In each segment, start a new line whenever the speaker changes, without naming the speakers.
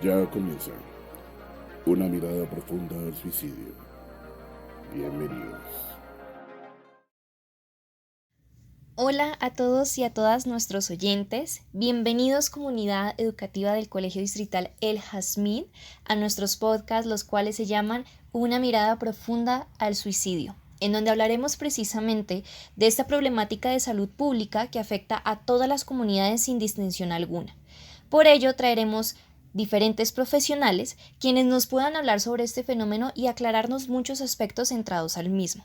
Ya comienza una mirada profunda al suicidio. Bienvenidos.
Hola a todos y a todas nuestros oyentes. Bienvenidos comunidad educativa del Colegio Distrital El Jazmín a nuestros podcasts, los cuales se llaman Una mirada profunda al suicidio, en donde hablaremos precisamente de esta problemática de salud pública que afecta a todas las comunidades sin distinción alguna. Por ello traeremos diferentes profesionales quienes nos puedan hablar sobre este fenómeno y aclararnos muchos aspectos centrados al mismo.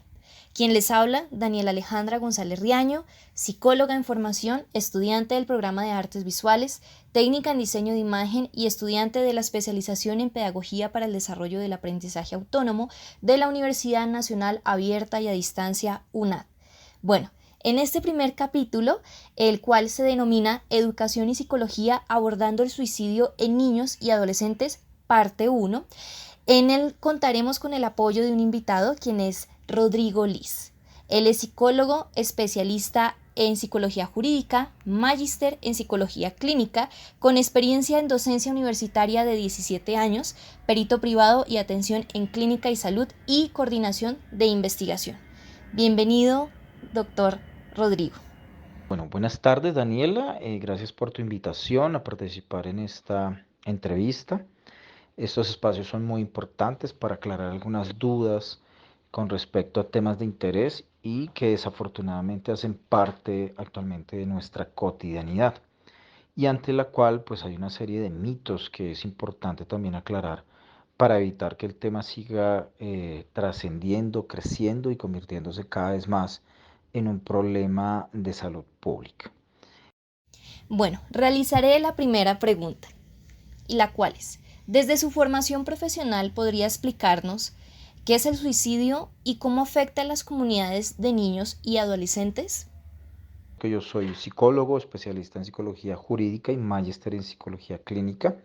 Quien les habla, Daniela Alejandra González Riaño, psicóloga en formación, estudiante del programa de artes visuales, técnica en diseño de imagen y estudiante de la especialización en pedagogía para el desarrollo del aprendizaje autónomo de la Universidad Nacional Abierta y a Distancia UNAD. Bueno, en este primer capítulo, el cual se denomina Educación y Psicología abordando el suicidio en niños y adolescentes, parte 1, en él contaremos con el apoyo de un invitado, quien es Rodrigo Liz. Él es psicólogo, especialista en psicología jurídica, magíster en psicología clínica, con experiencia en docencia universitaria de 17 años, perito privado y atención en clínica y salud y coordinación de investigación. Bienvenido, doctor Rodrigo.
Bueno, buenas tardes Daniela, gracias por tu invitación a participar en esta entrevista. Estos espacios son muy importantes para aclarar algunas dudas con respecto a temas de interés y que desafortunadamente hacen parte actualmente de nuestra cotidianidad y ante la cual pues hay una serie de mitos que es importante también aclarar para evitar que el tema siga trascendiendo, creciendo y convirtiéndose cada vez más en un problema de salud pública.
Bueno, realizaré la primera pregunta, y la cual es, desde su formación profesional, ¿podría explicarnos qué es el suicidio y cómo afecta a las comunidades de niños y adolescentes?
Que yo soy psicólogo, especialista en psicología jurídica y magíster en psicología clínica,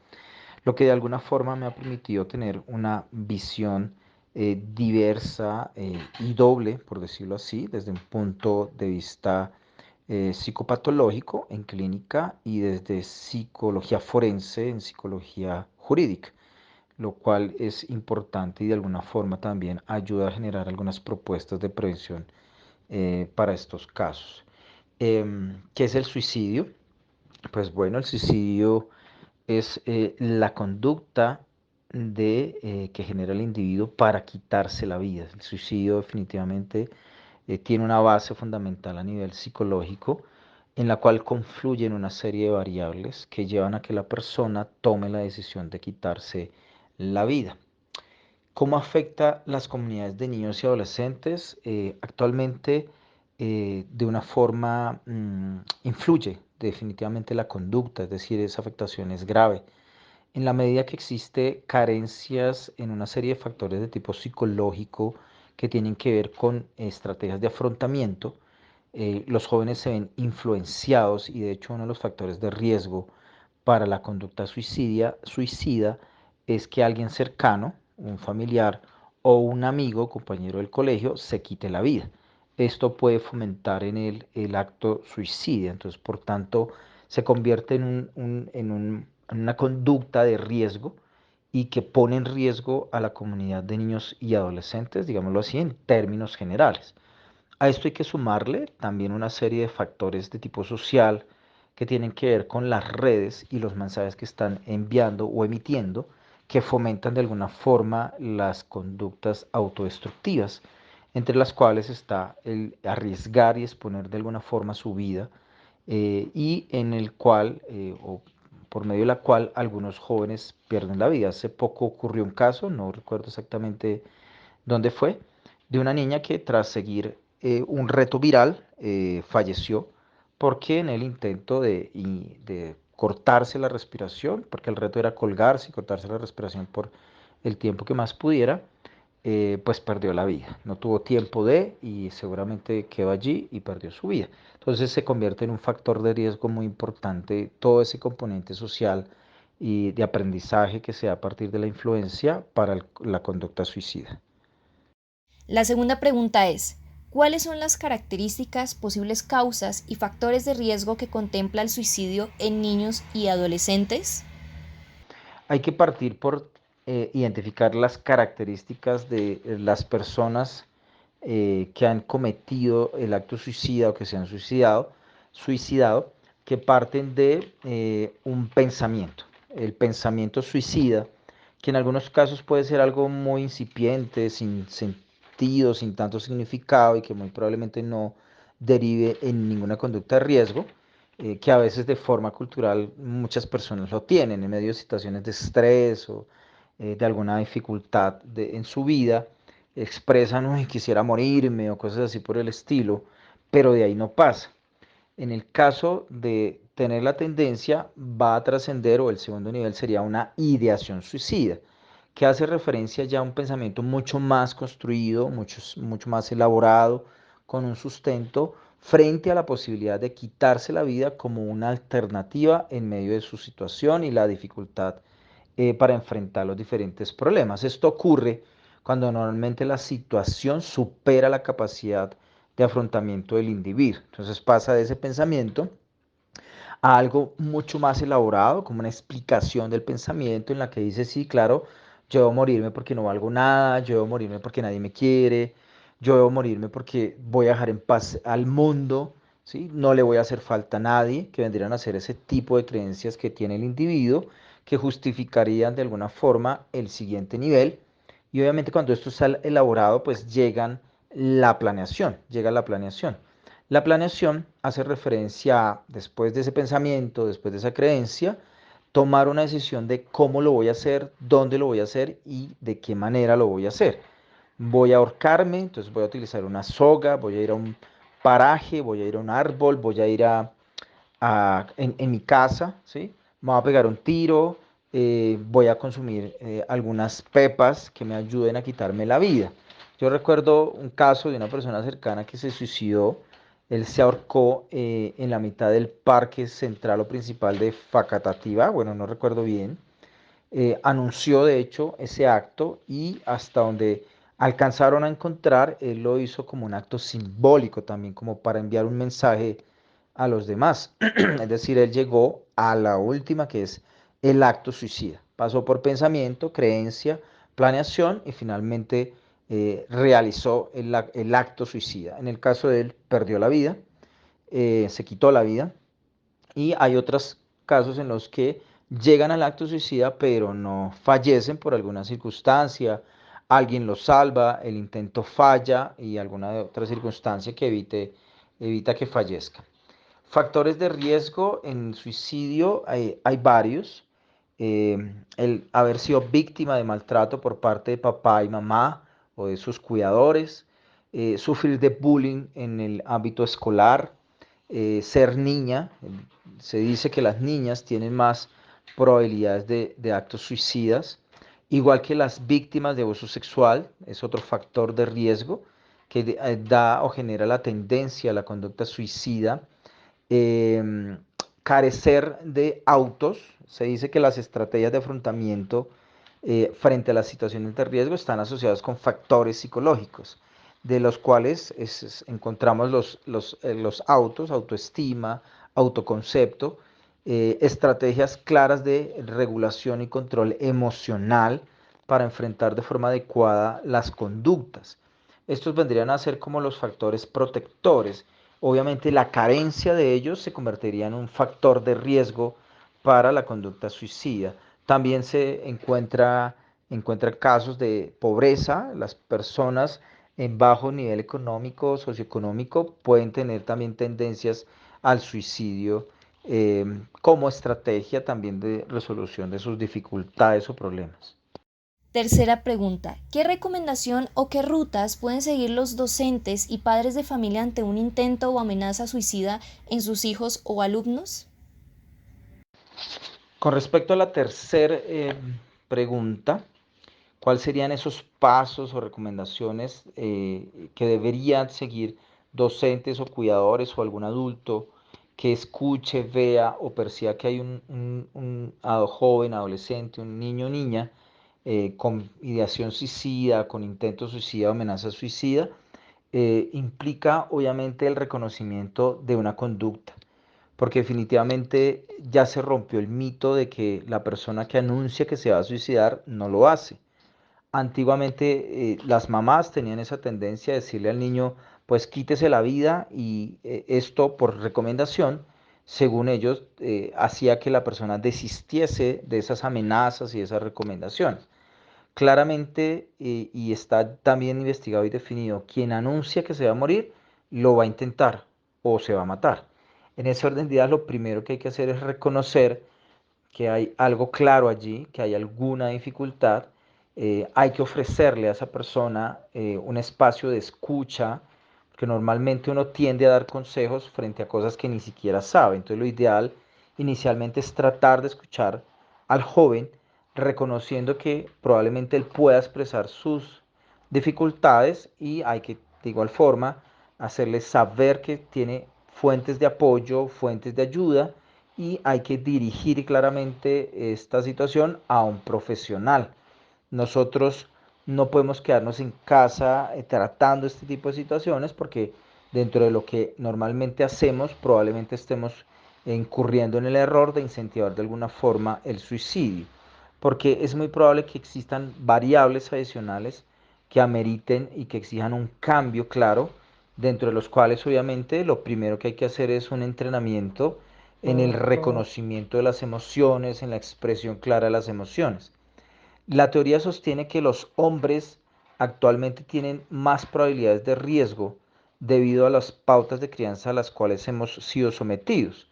lo que de alguna forma me ha permitido tener una visión diversa y doble, por decirlo así, desde un punto de vista psicopatológico en clínica y desde psicología forense en psicología jurídica, lo cual es importante y de alguna forma también ayuda a generar algunas propuestas de prevención para estos casos. ¿Qué es el suicidio? Pues bueno, el suicidio es la conducta que genera el individuo para quitarse la vida. El suicidio definitivamente tiene una base fundamental a nivel psicológico en la cual confluyen una serie de variables que llevan a que la persona tome la decisión de quitarse la vida. ¿Cómo afecta las comunidades de niños y adolescentes? Actualmente, de una forma, influye definitivamente la conducta, es decir, esa afectación es grave. En la medida que existe carencias en una serie de factores de tipo psicológico que tienen que ver con estrategias de afrontamiento, los jóvenes se ven influenciados y de hecho uno de los factores de riesgo para la conducta suicida es que alguien cercano, un familiar o un amigo, compañero del colegio, se quite la vida. Esto puede fomentar en él el acto suicida, entonces por tanto se convierte en una conducta de riesgo y que pone en riesgo a la comunidad de niños y adolescentes, digámoslo así, en términos generales. A esto hay que sumarle también una serie de factores de tipo social que tienen que ver con las redes y los mensajes que están enviando o emitiendo que fomentan de alguna forma las conductas autodestructivas, entre las cuales está el arriesgar y exponer de alguna forma su vida y en el cual, o por medio de la cual algunos jóvenes pierden la vida. Hace poco ocurrió un caso, no recuerdo exactamente dónde fue, de una niña que tras seguir un reto viral falleció porque en el intento de cortarse la respiración, porque el reto era colgarse y cortarse la respiración por el tiempo que más pudiera, pues perdió la vida. No tuvo tiempo y seguramente quedó allí y perdió su vida. Entonces se convierte en un factor de riesgo muy importante todo ese componente social y de aprendizaje que se da a partir de la influencia para la conducta suicida.
La segunda pregunta es, ¿cuáles son las características, posibles causas y factores de riesgo que contempla el suicidio en niños y adolescentes?
Hay que partir por identificar las características de las personas que han cometido el acto suicida o que se han suicidado, que parten de un pensamiento. El pensamiento suicida, que en algunos casos puede ser algo muy incipiente, sin sentido, sin tanto significado y que muy probablemente no derive en ninguna conducta de riesgo, que a veces de forma cultural muchas personas lo tienen en medio de situaciones de estrés o de alguna dificultad en su vida, expresan, uy, quisiera morirme o cosas así por el estilo, pero de ahí no pasa. En el caso de tener la tendencia, va a trascender, o el segundo nivel sería una ideación suicida, que hace referencia ya a un pensamiento mucho más construido, mucho más elaborado, con un sustento frente a la posibilidad de quitarse la vida como una alternativa en medio de su situación y la dificultad para enfrentar los diferentes problemas. Esto ocurre cuando normalmente la situación supera la capacidad de afrontamiento del individuo. Entonces pasa de ese pensamiento a algo mucho más elaborado, como una explicación del pensamiento en la que dice, sí, claro, yo debo morirme porque no valgo nada, yo debo morirme porque nadie me quiere, yo debo morirme porque voy a dejar en paz al mundo, ¿sí? No le voy a hacer falta a nadie, que vendrían a ser ese tipo de creencias que tiene el individuo, que justificarían de alguna forma el siguiente nivel. Y obviamente cuando esto está elaborado, pues llega la planeación. La planeación hace referencia a, después de ese pensamiento, después de esa creencia, tomar una decisión de cómo lo voy a hacer, dónde lo voy a hacer y de qué manera lo voy a hacer. Voy a ahorcarme, entonces voy a utilizar una soga, voy a ir a un paraje, voy a ir a un árbol, voy a ir en mi casa, ¿sí? Me voy a pegar un tiro, voy a consumir algunas pepas que me ayuden a quitarme la vida. Yo recuerdo un caso de una persona cercana que se suicidó. Él se ahorcó en la mitad del parque central o principal de Facatativá, bueno, no recuerdo bien. Anunció de hecho ese acto y hasta donde alcanzaron a encontrar, él lo hizo como un acto simbólico también, como para enviar un mensaje a los demás. Es decir, él llegó a la última que es el acto suicida. Pasó por pensamiento, creencia, planeación y finalmente realizó el acto suicida. En el caso de él, perdió la vida, se quitó la vida y hay otros casos en los que llegan al acto suicida pero no fallecen por alguna circunstancia, alguien los salva, el intento falla y alguna otra circunstancia que evita que fallezca. Factores de riesgo en suicidio hay varios. El haber sido víctima de maltrato por parte de papá y mamá o de sus cuidadores, sufrir de bullying en el ámbito escolar, ser niña. Se dice que las niñas tienen más probabilidades de actos suicidas, igual que las víctimas de abuso sexual, es otro factor de riesgo que da o genera la tendencia a la conducta suicida. eh, Carecer de autos. Se dice que las estrategias de afrontamiento frente a las situaciones de riesgo están asociadas con factores psicológicos, de los cuales encontramos los autos, autoestima, autoconcepto, estrategias claras de regulación y control emocional para enfrentar de forma adecuada las conductas. Estos vendrían a ser como los factores protectores. Obviamente la carencia de ellos se convertiría en un factor de riesgo para la conducta suicida. También se encuentra casos de pobreza. Las personas en bajo nivel económico, socioeconómico, pueden tener también tendencias al suicidio como estrategia también de resolución de sus dificultades o problemas.
Tercera pregunta. ¿Qué recomendación o qué rutas pueden seguir los docentes y padres de familia ante un intento o amenaza suicida en sus hijos o alumnos?
Con respecto a la tercera pregunta, ¿cuáles serían esos pasos o recomendaciones que deberían seguir docentes o cuidadores o algún adulto que escuche, vea o perciba que hay un joven, adolescente, un niño o niña con ideación suicida, con intento suicida o amenaza suicida? Implica obviamente el reconocimiento de una conducta. porque definitivamente ya se rompió el mito de que la persona que anuncia que se va a suicidar no lo hace. Antiguamente las mamás tenían esa tendencia a decirle al niño, pues quítese la vida y esto por recomendación, según ellos, hacía que la persona desistiese de esas amenazas y esas recomendaciones. Claramente, y está también investigado y definido, quien anuncia que se va a morir, lo va a intentar o se va a matar. En ese orden de ideas, lo primero que hay que hacer es reconocer que hay algo claro allí, que hay alguna dificultad. Hay que ofrecerle a esa persona un espacio de escucha, porque normalmente uno tiende a dar consejos frente a cosas que ni siquiera sabe. Entonces lo ideal inicialmente es tratar de escuchar al joven, reconociendo que probablemente él pueda expresar sus dificultades y hay que de igual forma hacerle saber que tiene fuentes de apoyo, fuentes de ayuda y hay que dirigir claramente esta situación a un profesional. Nosotros no podemos quedarnos en casa tratando este tipo de situaciones porque dentro de lo que normalmente hacemos probablemente estemos incurriendo en el error de incentivar de alguna forma el suicidio, porque es muy probable que existan variables adicionales que ameriten y que exijan un cambio claro, dentro de los cuales obviamente lo primero que hay que hacer es un entrenamiento en el reconocimiento de las emociones, en la expresión clara de las emociones. La teoría sostiene que los hombres actualmente tienen más probabilidades de riesgo debido a las pautas de crianza a las cuales hemos sido sometidos,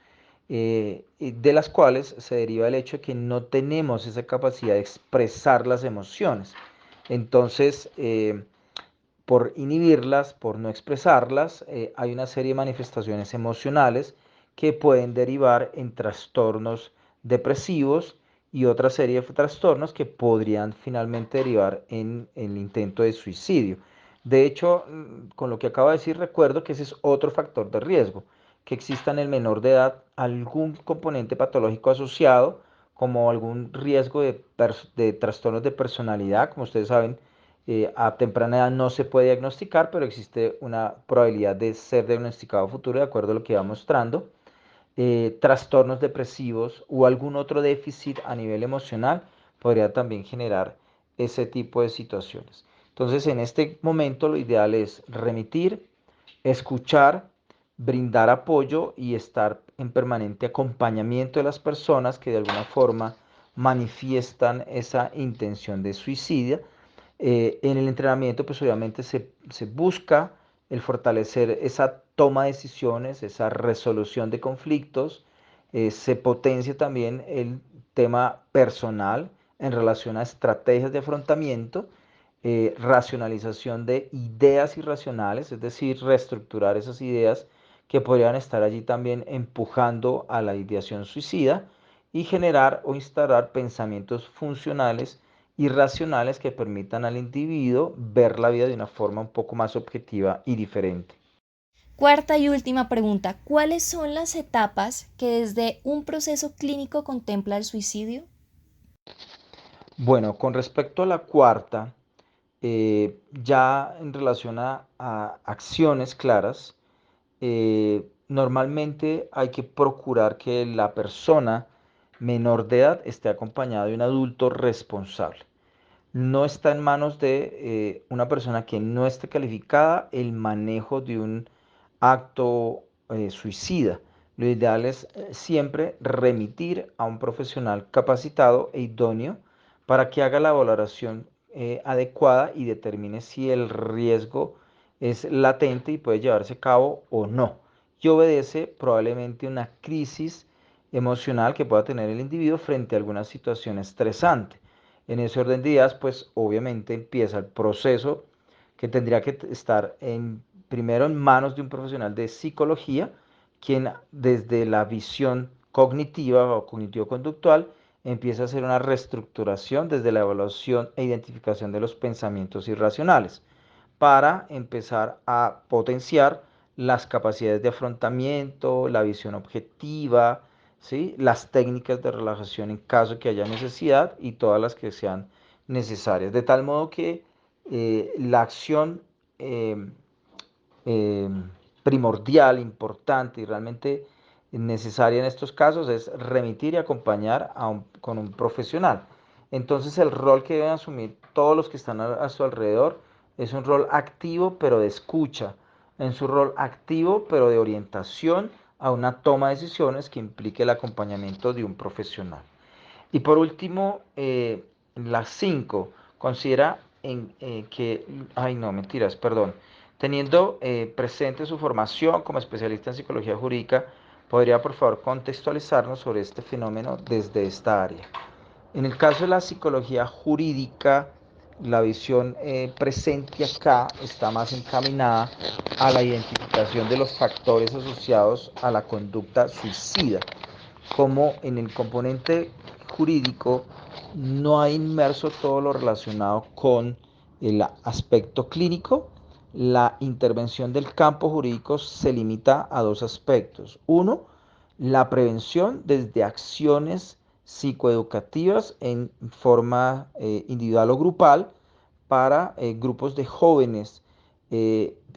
de las cuales se deriva el hecho de que no tenemos esa capacidad de expresar las emociones. Entonces, por inhibirlas, por no expresarlas, hay una serie de manifestaciones emocionales que pueden derivar en trastornos depresivos y otra serie de trastornos que podrían finalmente derivar en el intento de suicidio. De hecho, con lo que acabo de decir, recuerdo que ese es otro factor de riesgo, que exista en el menor de edad algún componente patológico asociado, como algún riesgo de trastornos de personalidad. Como ustedes saben, a temprana edad no se puede diagnosticar, pero existe una probabilidad de ser diagnosticado a futuro de acuerdo a lo que va mostrando. Trastornos depresivos o algún otro déficit a nivel emocional podría también generar ese tipo de situaciones. Entonces, en este momento lo ideal es remitir, escuchar, brindar apoyo y estar en permanente acompañamiento de las personas que de alguna forma manifiestan esa intención de suicidio. En el entrenamiento, pues obviamente se busca el fortalecer esa toma de decisiones, esa resolución de conflictos, se potencia también el tema personal en relación a estrategias de afrontamiento, racionalización de ideas irracionales, es decir, reestructurar esas ideas que podrían estar allí también empujando a la ideación suicida y generar o instalar pensamientos funcionales y racionales que permitan al individuo ver la vida de una forma un poco más objetiva y diferente.
Cuarta y última pregunta, ¿cuáles son las etapas que desde un proceso clínico contempla el suicidio?
Bueno, con respecto a la cuarta, ya en relación a acciones claras, normalmente hay que procurar que la persona menor de edad esté acompañada de un adulto responsable. No está en manos de una persona que no esté calificada el manejo de un acto suicida. Lo ideal es siempre remitir a un profesional capacitado e idóneo para que haga la valoración adecuada y determine si el riesgo es latente y puede llevarse a cabo o no. Y obedece probablemente una crisis emocional que pueda tener el individuo frente a alguna situación estresante. En ese orden de ideas, pues obviamente empieza el proceso que tendría que estar primero en manos de un profesional de psicología, quien desde la visión cognitiva o cognitivo-conductual empieza a hacer una reestructuración desde la evaluación e identificación de los pensamientos irracionales para empezar a potenciar las capacidades de afrontamiento, la visión objetiva, ¿sí? Las técnicas de relajación en caso que haya necesidad y todas las que sean necesarias. De tal modo que la acción eh, eh, primordial, importante y realmente necesaria en estos casos es remitir y acompañar con un profesional. Entonces el rol que deben asumir todos los que están a su alrededor es un rol activo pero de escucha, en su rol activo pero de orientación a una toma de decisiones que implique el acompañamiento de un profesional. Y por último, las 5, considera ay no, mentiras, perdón, teniendo presente su formación como especialista en psicología jurídica, podría por favor contextualizarnos sobre este fenómeno desde esta área. En el caso de la psicología jurídica, la visión presente acá está más encaminada a la identificación de los factores asociados a la conducta suicida, como en el componente jurídico no hay inmerso todo lo relacionado con el aspecto clínico. La intervención del campo jurídico se limita a dos aspectos. Uno, la prevención desde acciones psicoeducativas en forma individual o grupal para grupos de jóvenes,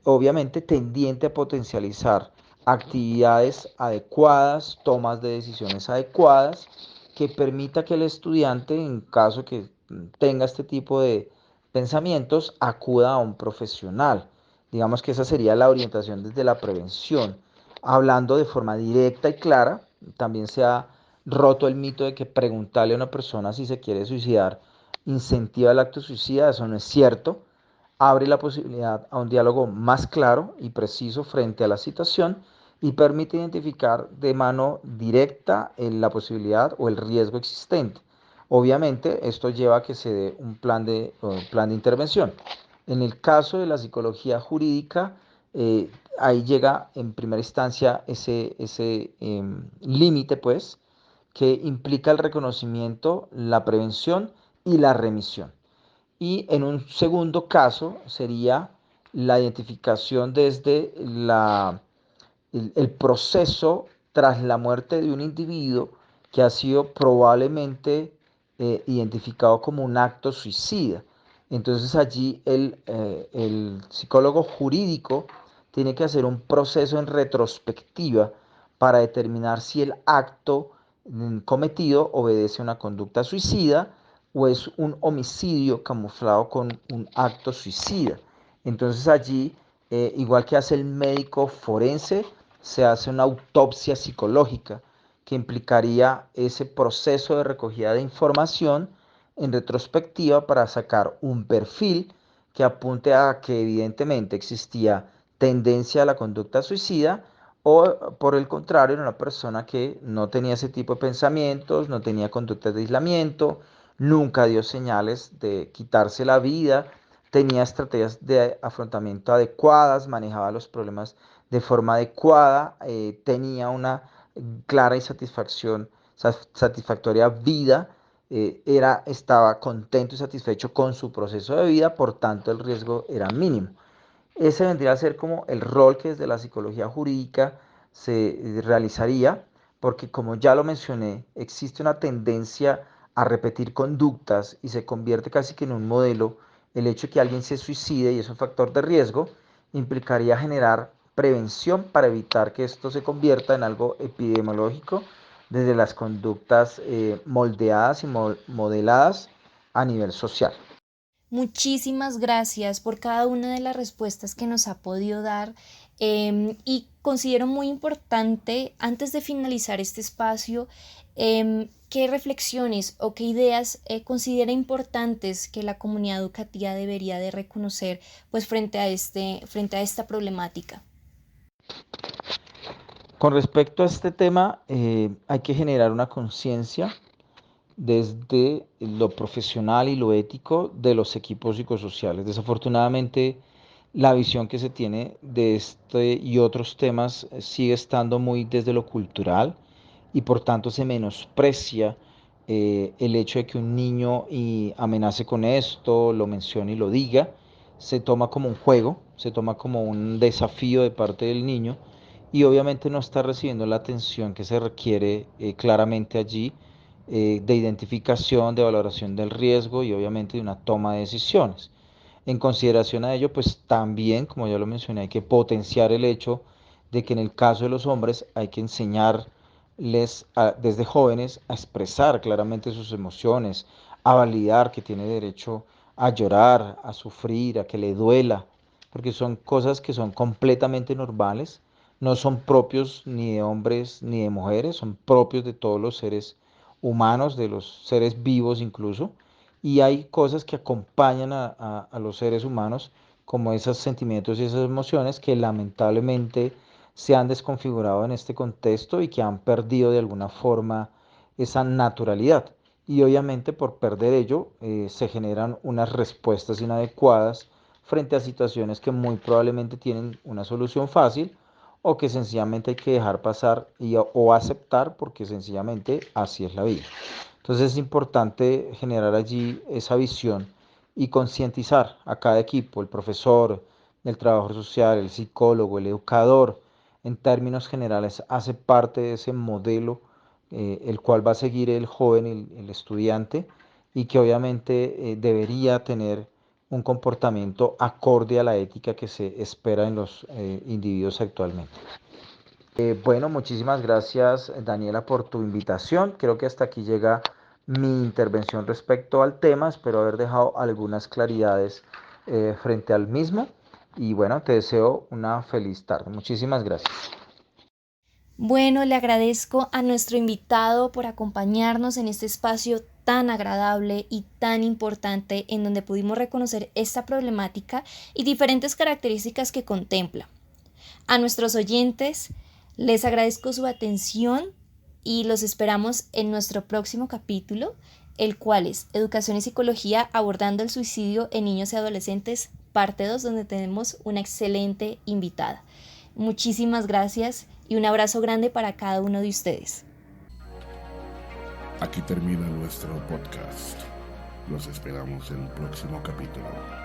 obviamente tendiente a potencializar actividades adecuadas, tomas de decisiones adecuadas, que permita que el estudiante, en caso que tenga este tipo de pensamientos, acuda a un profesional. Digamos que esa sería la orientación desde la prevención. Hablando de forma directa y clara, también se ha roto el mito de que preguntarle a una persona si se quiere suicidar incentiva el acto suicida. Eso no es cierto. Abre la posibilidad a un diálogo más claro y preciso frente a la situación y permite identificar de mano directa la posibilidad o el riesgo existente. Obviamente, esto lleva a que se dé un plan de intervención. En el caso de la psicología jurídica, ahí llega en primera instancia ese límite, pues, que implica el reconocimiento, la prevención y la remisión. Y en un segundo caso sería la identificación desde el proceso tras la muerte de un individuo que ha sido probablemente identificado como un acto suicida. Entonces allí el psicólogo jurídico tiene que hacer un proceso en retrospectiva para determinar si el acto cometido obedece a una conducta suicida o es un homicidio camuflado con un acto suicida. Entonces allí, igual que hace el médico forense, se hace una autopsia psicológica que implicaría ese proceso de recogida de información en retrospectiva para sacar un perfil que apunte a que evidentemente existía tendencia a la conducta suicida o por el contrario era una persona que no tenía ese tipo de pensamientos, no tenía conductas de aislamiento, nunca dio señales de quitarse la vida, tenía estrategias de afrontamiento adecuadas, manejaba los problemas de forma adecuada, tenía una clara y satisfactoria vida, estaba contento y satisfecho con su proceso de vida, por tanto el riesgo era mínimo. Ese vendría a ser como el rol que desde la psicología jurídica se realizaría, porque como ya lo mencioné, existe una tendencia a repetir conductas y se convierte casi que en un modelo. El hecho de que alguien se suicide y es un factor de riesgo, implicaría generar prevención para evitar que esto se convierta en algo epidemiológico desde las conductas moldeadas y modeladas a nivel social.
Muchísimas gracias por cada una de las respuestas que nos ha podido dar y considero muy importante, antes de finalizar este espacio, qué reflexiones o qué ideas considera importantes que la comunidad educativa debería de reconocer pues frente a esta problemática.
Con respecto a este tema, hay que generar una conciencia desde lo profesional y lo ético de los equipos psicosociales. Desafortunadamente, la visión que se tiene de este y otros temas sigue estando muy desde lo cultural y por tanto se menosprecia el hecho de que un niño amenace con esto, lo mencione y lo diga, se toma como un juego, se toma como un desafío de parte del niño y obviamente no está recibiendo la atención que se requiere claramente allí de identificación, de valoración del riesgo y obviamente de una toma de decisiones. En consideración a ello, pues también, como ya lo mencioné, hay que potenciar el hecho de que en el caso de los hombres hay que enseñarles desde jóvenes a expresar claramente sus emociones, a validar que tiene derecho a llorar, a sufrir, a que le duela, porque son cosas que son completamente normales, no son propios ni de hombres ni de mujeres, son propios de todos los seres humanos, de los seres vivos incluso, y hay cosas que acompañan a los seres humanos, como esos sentimientos y esas emociones que lamentablemente se han desconfigurado en este contexto y que han perdido de alguna forma esa naturalidad. Y obviamente por perder ello se generan unas respuestas inadecuadas frente a situaciones que muy probablemente tienen una solución fácil o que sencillamente hay que dejar pasar o aceptar porque sencillamente así es la vida. Entonces es importante generar allí esa visión y concientizar a cada equipo, el profesor, el trabajador social, el psicólogo, el educador, en términos generales, hace parte de ese modelo el cual va a seguir el joven, el estudiante, y que obviamente debería tener un comportamiento acorde a la ética que se espera en los individuos actualmente. Bueno, muchísimas gracias Daniela por tu invitación. Creo que hasta aquí llega mi intervención respecto al tema. Espero haber dejado algunas claridades frente al mismo. Y bueno, te deseo una feliz tarde. Muchísimas gracias.
Bueno, le agradezco a nuestro invitado por acompañarnos en este espacio tan agradable y tan importante en donde pudimos reconocer esta problemática y diferentes características que contempla. A nuestros oyentes les agradezco su atención y los esperamos en nuestro próximo capítulo, el cual es Educación y Psicología abordando el suicidio en niños y adolescentes, parte 2, donde tenemos una excelente invitada. Muchísimas gracias y un abrazo grande para cada uno de ustedes.
Aquí termina nuestro podcast. Los esperamos en el próximo capítulo.